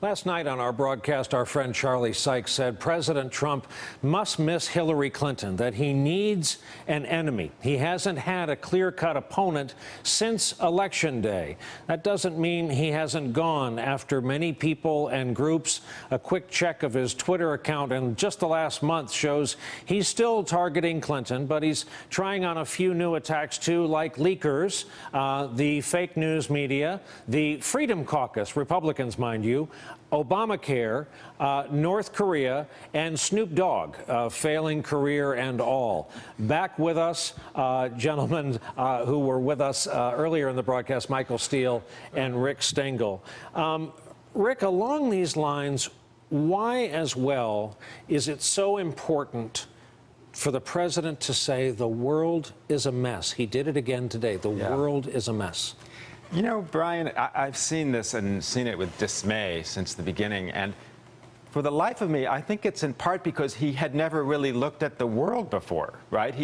Last night on our broadcast, our friend Charlie Sykes said President Trump must miss Hillary Clinton, that he needs an enemy. He hasn't had a clear-cut opponent since Election Day. That doesn't mean he hasn't gone after many people and groups. A quick check of his Twitter account in just the last month shows he's still targeting Clinton, but he's trying on a few new attacks too, like leakers, the fake news media, the Freedom Caucus, Republicans, mind you, Obamacare, North Korea, and Snoop Dogg, failing career and all. Back with us, gentlemen who were with us earlier in the broadcast, Michael Steele and Rick Stengel. Rick, along these lines, why as well is it so important for the president to say the world is a mess? He did it again today. The world is a mess. You know, Brian, I've seen this and seen it with dismay since the beginning. And for the life of me, I think it's in part because he had never really looked at the world before, right?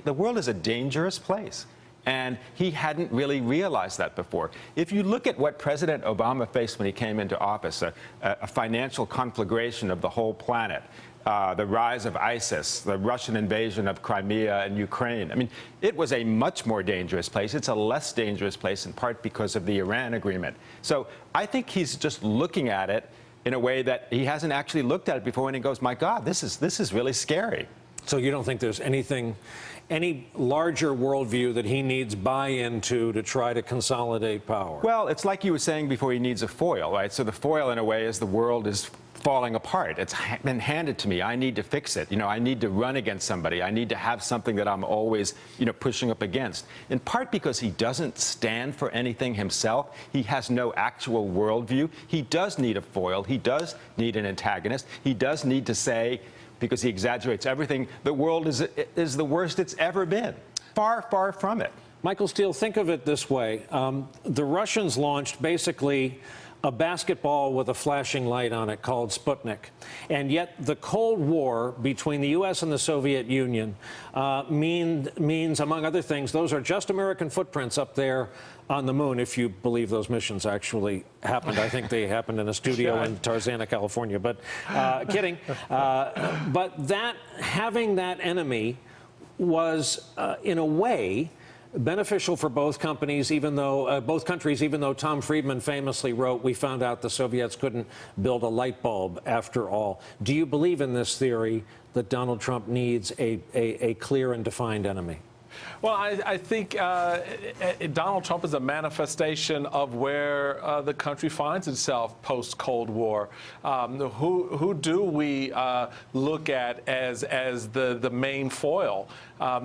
The world is a dangerous place. And he hadn't really realized that before. If you look at what President Obama faced when he came into office, a financial conflagration of the whole planet, the rise of ISIS, the Russian invasion of Crimea and Ukraine. I mean, it was a much more dangerous place. It's a less dangerous place in part because of the Iran agreement. So I think he's just looking at it in a way that he hasn't actually looked at it before, and he goes, my God, this is really scary. So you don't think there's any larger worldview that he needs buy-in to try to consolidate power? Well, it's like you were saying before, he needs a foil, right? So the foil, in a way, is the world is falling apart. It's been handed to me. I need to fix it. You know, I need to run against somebody. I need to have something that I'm always, pushing up against. In part because he doesn't stand for anything himself. He has no actual worldview. He does need a foil. He does need an antagonist. He does need to say, because he exaggerates everything, the world is the worst it's ever been. Far, far from it. Michael Steele, think of it this way. The Russians launched basically a basketball with a flashing light on it called Sputnik. And yet the Cold War between the U.S. and the Soviet Union means, among other things, those are just American footprints up there on the moon, if you believe those missions actually happened. I think they happened in a studio in Tarzana, California. But kidding. But having that enemy was, in a way, beneficial for both countries, even though Tom Friedman famously wrote, we found out the Soviets couldn't build a light bulb after all. Do you believe in this theory that Donald Trump needs a clear and defined enemy? Well, I think Donald Trump is a manifestation of where the country finds itself post-Cold War. Who do we look at as the main foil?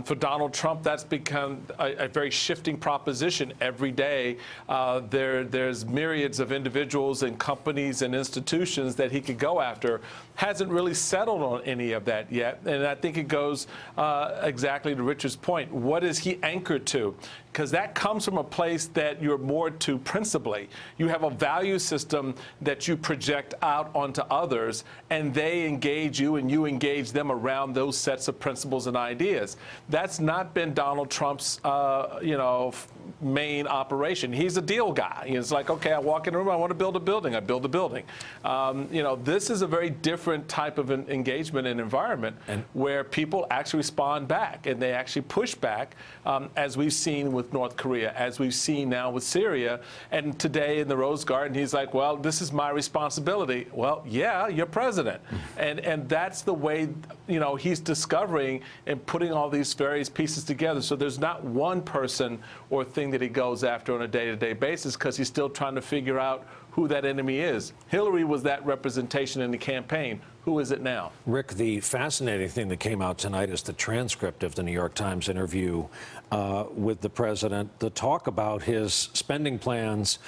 For Donald Trump, that's become a very shifting proposition every day. There's myriads of individuals and companies and institutions that he could go after. Hasn't really settled on any of that yet. And I think it goes exactly to Richard's point. What is he anchored to? Because that comes from a place that you're moored to principally. You have a value system that you project out onto others, and they engage you and you engage them around those sets of principles and ideas. That's not been Donald Trump's, main operation. He's a deal guy. It's like, okay, I walk in a room, I want to build a building, I build a building. This is a very different type of an engagement and environment where people actually respond back and they actually push back, as we've seen with North Korea, as we've seen now with Syria. And today in the Rose Garden, he's like, well, this is my responsibility. Well, yeah, you're president. And that's the way, he's discovering and putting all these various pieces together. So there's not one person or thing that he goes after on a day-to-day basis, because he's still trying to figure out who that enemy is. Hillary was that representation in the campaign. Who is it now? Rick, the fascinating thing that came out tonight is the transcript of the New York Times interview with the president. The talk about his spending plans,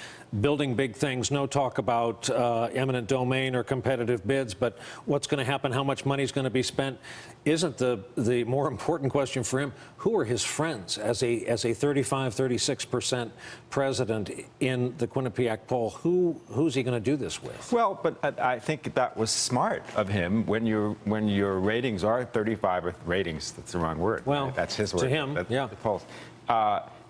building big things, no talk about eminent domain or competitive bids, but what's going to happen, how much money is going to be spent. Isn't the more important question for him, who are his friends as a 35-36% president in the Quinnipiac poll? Who's he going to do this with? Well, but I think that was smart of him when your ratings are 35, or ratings, that's the wrong word. Well, right? That's his word. To him, that's yeah. the polls.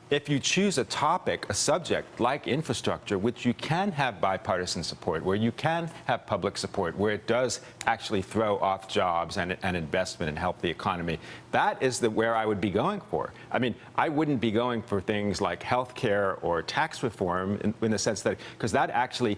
if you choose a topic, a subject like infrastructure, which you can have bipartisan support, where you can have public support, where it does actually throw off jobs and investment and help the economy, that is where I would be going for. I mean, I wouldn't be going for things like health care or tax reform in the sense that, because that actually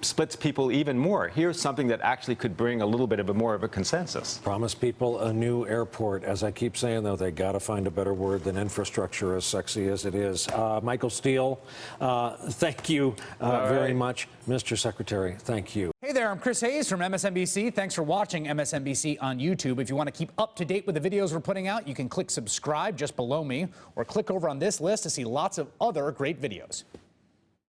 splits people even more. Here's something that actually could bring a little bit of more of a consensus. Promise people a new airport. As I keep saying, though, they got to find a better word than infrastructure, as sexy as it is. Michael Steele, thank you very much. Mr. Secretary, thank you. Hey there, I'm Chris Hayes from MSNBC. Thanks for watching MSNBC on YouTube. If you want to keep up to date with the videos we're putting out, you can click subscribe just below me or click over on this list to see lots of other great videos.